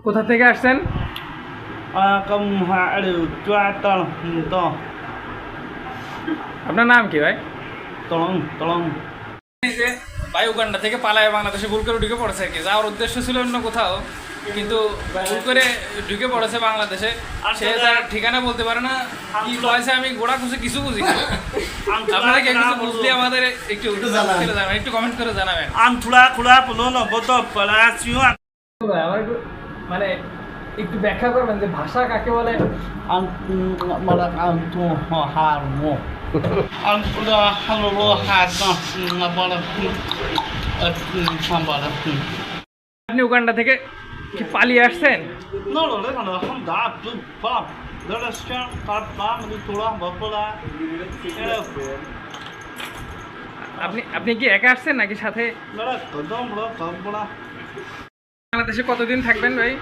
কোথা থেকে আসছেন? আপনার নাম কি ভাই? ভাই উগান্ডা থেকে পালায় বাংলাদেশে ভুল করে ঢুকে পড়েছে আর কি। যাওয়ার উদ্দেশ্য ছিল অন্য কোথাও, কিন্তু ভুল করে ঢুকে পড়েছে বাংলাদেশে। সে তার ঠিকানা বলতে পারে না, কি হয়েছে আমি গোড়া খুঁজে কিছু বুঝি না। আপনারা কেউ কিছু বুঝলে আমাদের একটু জানাবেন, একটু কমেন্ট করে জানাবেন। আমার একটু মানে একটু ব্যাখ্যা করবেন যে ভাষা কাকে বলে? আপনি উগান্ডা থেকে কি পালিয়ে আসছেন? আপনি আপনি কি একা আসছেন নাকি সাথে? বাংলাদেশে কতদিন থাকবেন ভাই?